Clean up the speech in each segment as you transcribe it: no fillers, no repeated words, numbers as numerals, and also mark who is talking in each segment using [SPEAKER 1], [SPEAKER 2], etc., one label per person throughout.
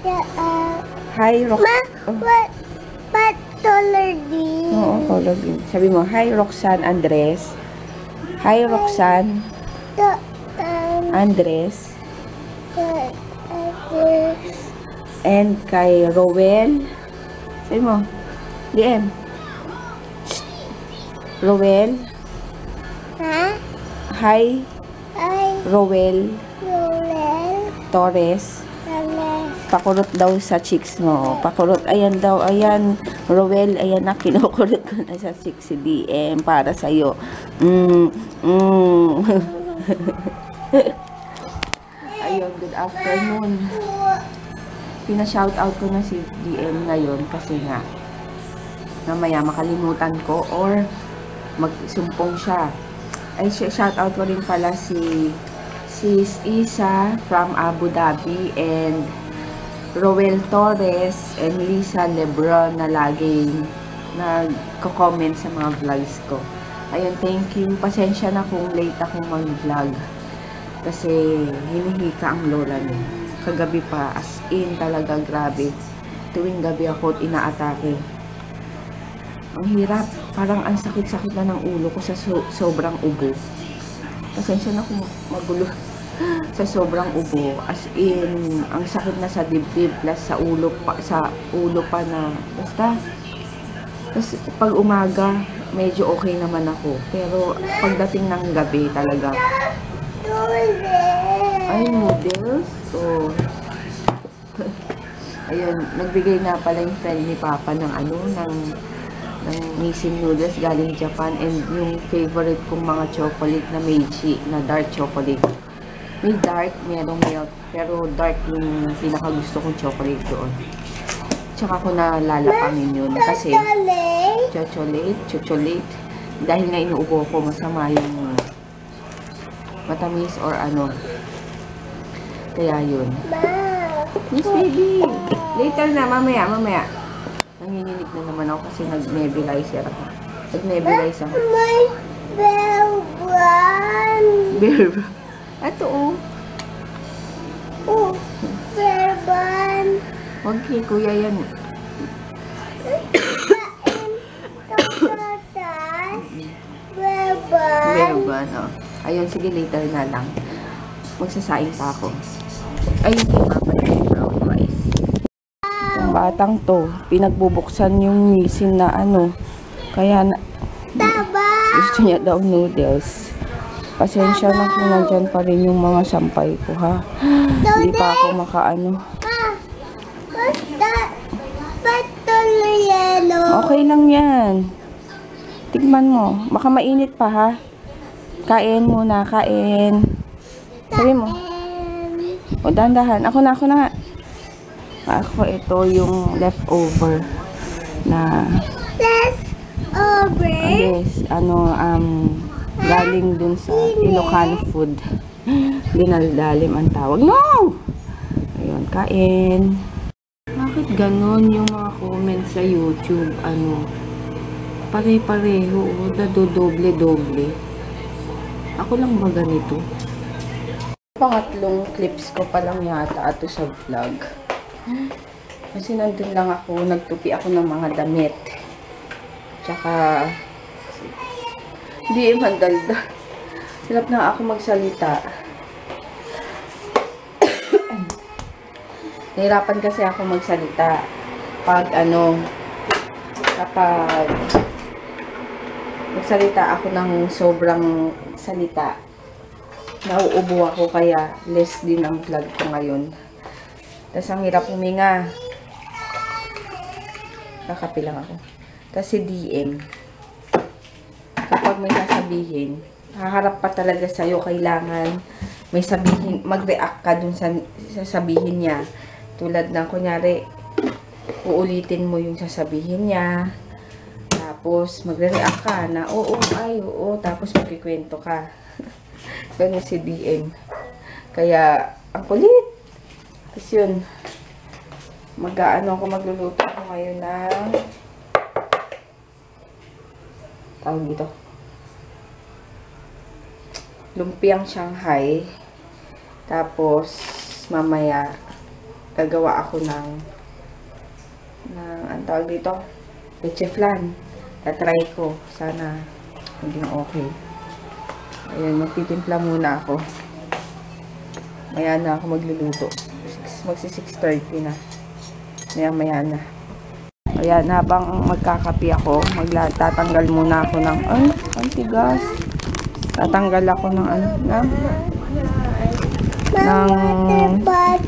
[SPEAKER 1] Hi, Roxanne.
[SPEAKER 2] But color green.
[SPEAKER 1] Oo, color green. Sabi mo, hi, Roxanne Andres. Hi, Roxanne Andres. And kay Rowel. Sabi mo, DM. Rowel.
[SPEAKER 2] Ha?
[SPEAKER 1] Hi, Rowel Torres. Pakulot daw sa cheeks mo. Pakulot. Ayan daw. Ayan. Rowel. Ayan na. Kinukulot ko na sa cheeks si DM para sa'yo. Ayun. Good afternoon. Pina-shoutout ko na si DM ngayon kasi nga mamaya makalimutan ko or magsumpong siya. Ay, shoutout ko rin pala si Sis Isa from Abu Dhabi and Rowel Torres and Lisa Lebron na laging nagko-comment sa mga vlogs ko. Ayun, thank you. Pasensya na kung late akong mag-vlog kasi hinihika ang lola niya. Kagabi pa, as in talaga grabe. Tuwing gabi ako inaatake. Ang hirap. Parang ang sakit-sakit na ng ulo ko sa sobrang ubo. Pasensya na kung magulo sa sobrang ubo. As in, ang sakit na sa dibdib plus sa ulo pa na basta. Tapos pag umaga, medyo okay naman ako. Pero pagdating ng gabi talaga. Ay, noodles. So, ayun, nagbigay na pala yung friend ni Papa ng ng Nissin noodles galing Japan and yung favorite kong mga chocolate na Meiji na dark chocolate. May dark, merong milk, pero dark yung pinakagusto kong chocolate doon. Tsaka ko nalalapangin yun kasi chocolate. Dahil nga inuubo ko, masama yung matamis or ano. Kaya yun. Yes, baby. Later na, mamaya. Nanginginig na naman ako kasi nag-nebulizer ako. Nag-nebulize ako.
[SPEAKER 2] My bear.
[SPEAKER 1] Ito, oh.
[SPEAKER 2] Bear ban.
[SPEAKER 1] Huwag kay kuya yan. Bear ban, oh. Ayun, sige, later na lang. Magsasaing pa ako. Ayun, kay Papa na yung brown rice. Itong batang to, pinagbubuksan yung Nissin na kaya gusto niya daw noodles. Pasensya na kung nandyan pa rin yung mga sampay ko, ha? Hindi pa ako makaano. Okay lang yan. Tigman mo. Baka mainit pa, ha? Kain muna, kain. Sabi mo. O, dahan-dahan. Ako na nga. Ako, ito yung leftover na yes, galing dun sa Ilocano food. Dinaldalim ang tawag. No! Ayun, kain. Bakit ganon yung mga comments sa YouTube? Pare-pareho. Doble-doble. Ako lang ba ganito? Pangatlong clips ko pa lang yata ato sa vlog. Kasi nandun lang ako, nagtupi ako ng mga damit. Tsaka, hindi mandalda. Hirap na ako magsalita. Nahirapan kasi ako magsalita. Kapag magsalita ako ng sobrang salita, nauubo ako kaya less din ang vlog ko ngayon. Tapos ang hirap huminga. Kakape lang ako. Tapos si DM, kapag may sasabihin, haharap pa talaga sa'yo, kailangan may sabihin, mag-react ka dun sa sasabihin niya. Tulad ng kunyari, uulitin mo yung sasabihin niya. Tapos magre-react ka na, oo, tapos magkikwento ka. Ganun si DM. Kaya, ang kulit. Tapos yun, magluluto ako ngayon ng tawag dito, lumpiang Shanghai. Tapos, mamaya, gagawa ako ng ang tawag dito, leche flan. Tatry ko. Sana maging okay. Ayan, magtitimpla muna ako. Maya na ako magluluto. Magsi 6:30 na. Maya na. Ayan, habang magkakapi ako, tatanggal muna ako ng, ang tigas. Tatanggal ako ng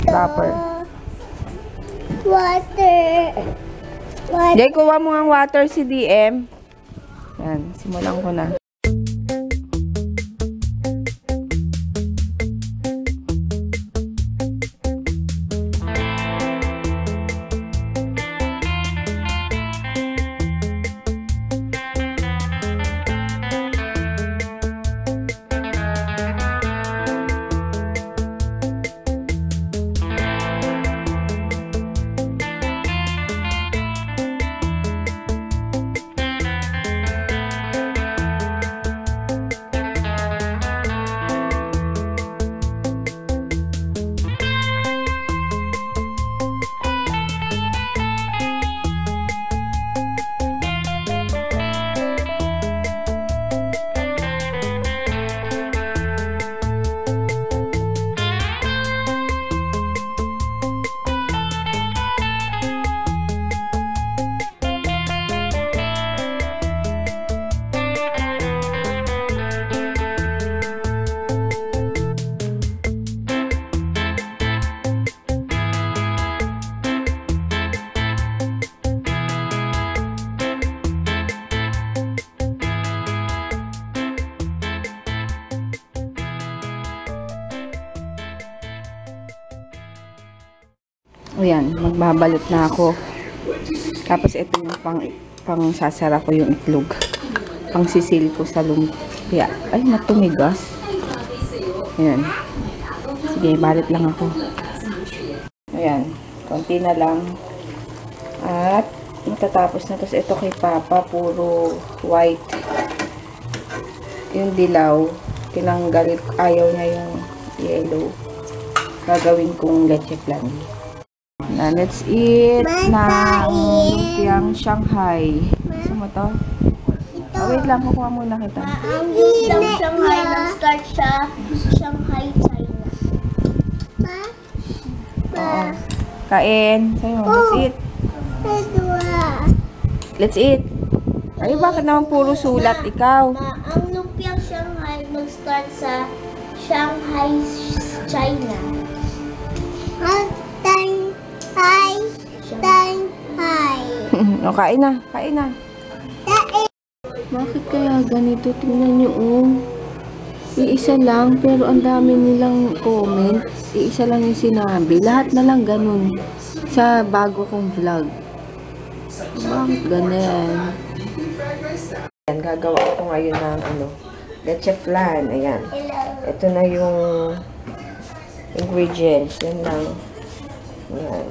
[SPEAKER 1] wrapper.
[SPEAKER 2] Water.
[SPEAKER 1] Jay, kuha mo ang water si DM. Yan, simulan ko na. Ayan, magbabalot na ako. Tapos ito yung pang sasara ko yung itlog. Pang sisil ko sa lumpia. Ay, matumigas. Ayan. Sige, balot lang ako. Ayan, konti na lang. At matatapos na. Tapos ito kay Papa, puro white. Yung dilaw, tinanggal, ayaw niya yung yellow. Gagawin kong leche flan. Na, let's eat ng lumpiang Shanghai. Gusto mo to? Oh, wait lang, kukuha muna kita.
[SPEAKER 2] Ang lumpiang Shanghai nag-start sa Shanghai, China.
[SPEAKER 1] Oo. Kain. Sayo, let's eat. Let's eat. Ay, bakit naman puro sulat ikaw?
[SPEAKER 2] Ang lumpiang Shanghai nag-start sa Shanghai, China.
[SPEAKER 1] O, kain na. Kain na. Bakit kaya ganito? Tingnan nyo, oh. Iisa lang, pero ang dami nilang comment. Iisa lang yung sinabi. Lahat na lang ganun sa bago kong vlog. Bakit ganyan? Ayan, gagawa ko ngayon ng leche flan. Ayan. Ito na yung ingredients. Yan lang. Ayan.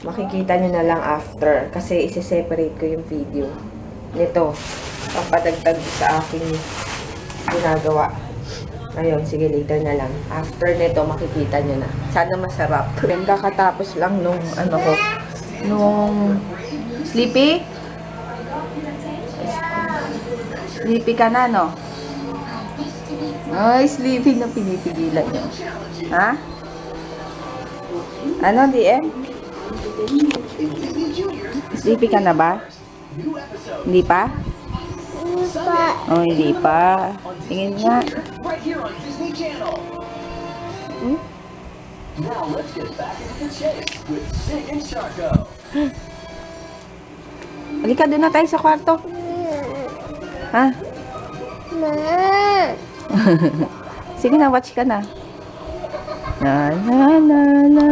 [SPEAKER 1] Makikita nyo na lang after. Kasi isi-separate ko yung video nito. Papadagdag sa aking ginagawa. Ayun, sige, later na lang. After nito, makikita nyo na. Sana masarap. Then, kakatapos lang nung, nung sleepy. Sleepy ka na, no? Ay, sleepy na pinipigilan nyo. Ha? Ano, DM? Sleepy ka na ba? Hindi pa? Oh, hindi pa. Tingin nga. Hmm? Halika, doon na tayo sa kwarto. Ha? Sige na, watch ka na. Na, na, na, na.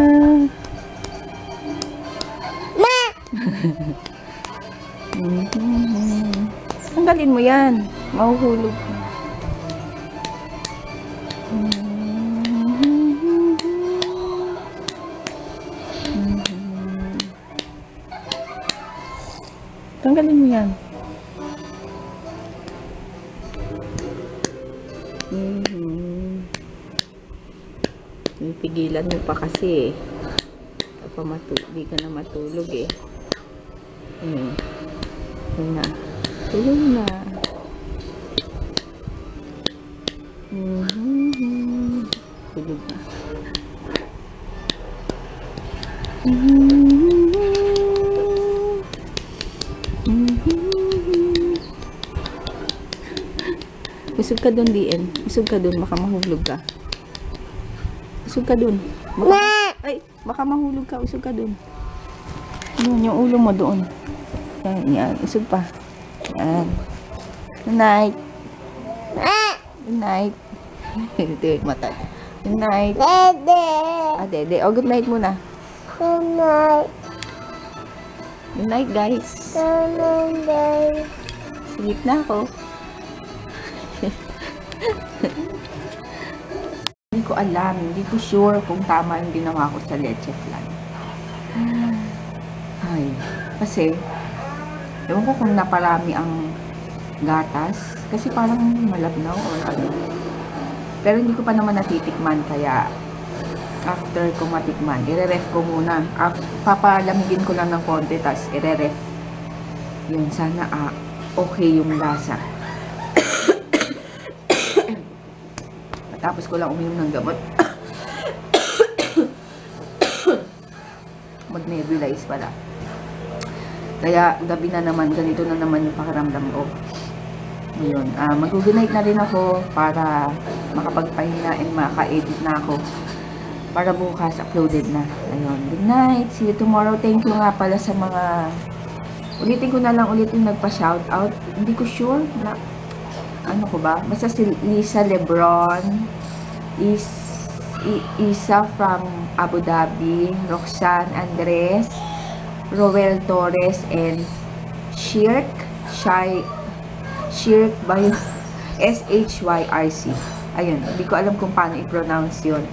[SPEAKER 1] Tanggalin mo yan. Mahuhulog. Tanggalin mo yan. pinipigilan mo pa kasi eh. Di ka na matulog eh. Yun na. Tulog na. Tulog na. Usog ka dun, DN. Usog ka dun, baka mahulog ka. Usog ka dun. Baka mahulog ka. Usog ka dun. Yun, yung ulo mo doon. Yan. Usog pa. Yan. Good night. Good night. Ito yung mata. Good night. Dede. Oh, good night muna.
[SPEAKER 2] Good night.
[SPEAKER 1] Good night, guys. Sleep na ako. Hindi ko alam, hindi ko sure kung tama yung ginawa ko sa leche flan. Ay, kasi, ewan ko kung naparami ang gatas, kasi parang malabnaw or ano. Pero hindi ko pa naman natitikman, kaya after ko matikman, ire-ref ko muna. Papalamigin ko lang ng konti, tas ire-ref. Yun, sana okay yung lasa. Tapos ko lang uminom ng gamot. Mag-nebulize pala. Kaya gabi na naman, ganito na naman yung pakiramdam ko. Ngayon, mag-good night na rin ako para makapagpahinga and maka-edit na ako. Para bukas uploaded na. Ayun, good night. See you tomorrow. Thank you nga pala sa mga... Ulitin ko na lang ulit yung nagpa-shoutout. Hindi ko sure na... Ano ko ba? Basta si Lisa Lebron, Isa from Abu Dhabi, Roxanne Andres, Roel Torres, and Shirk ba yun? SHYRC. Ayun, hindi ko alam kung paano i-pronounce yun.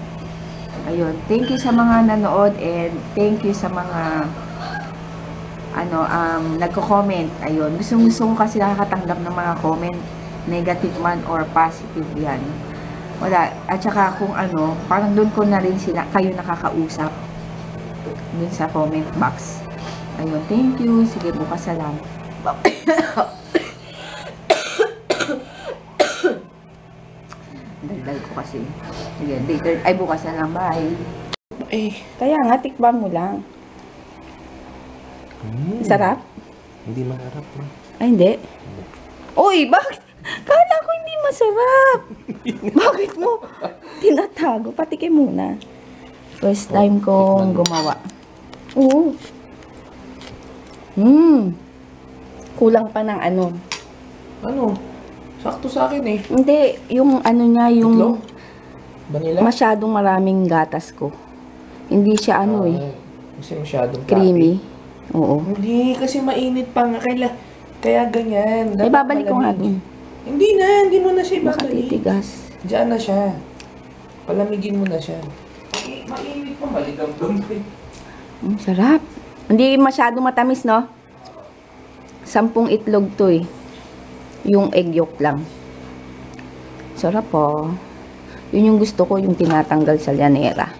[SPEAKER 1] Ayun, thank you sa mga nanood and thank you sa mga nagko-comment. Ayun, gusto ko kasi nakakatanggap ng mga comment, negative man or positive yan. Wala. At saka kung parang doon ko na rin kayo nakakausap dun sa comment box. Ayun, thank you. Sige, bukas na lang. Daldal ko kasi. Sige, later. Ay, bukas na lang. Bye. Kaya nga, tikban mo lang. Sarap?
[SPEAKER 3] Hindi masarap.
[SPEAKER 1] Ay, hindi. Uy, bakit? Kala ko hindi masarap. Bakit mo tinatago? Patikim muna. First time kong gumawa. Oo. Kulang pa ng ano.
[SPEAKER 3] Ano? Sakto sa akin eh.
[SPEAKER 1] Hindi, yung niya, yung
[SPEAKER 3] Itlog? Vanilla?
[SPEAKER 1] masyadong maraming gatas ko. Hindi siya
[SPEAKER 3] Kasi masyadong
[SPEAKER 1] creamy. Oo.
[SPEAKER 3] Hindi, kasi mainit pa nga. Kaya ganyan.
[SPEAKER 1] Ay, babalik ko nga dun.
[SPEAKER 3] Hindi mo na siya ibabalik.
[SPEAKER 1] Makatitigas.
[SPEAKER 3] Diyan na siya. Palamigin mo na siya. Mainit pa, balik ang doon.
[SPEAKER 1] Sarap. Hindi masyadong matamis, no? 10 itlog to eh. Yung egg yolk lang. Sarap po. Yun yung gusto ko, yung tinatanggal sa llanera.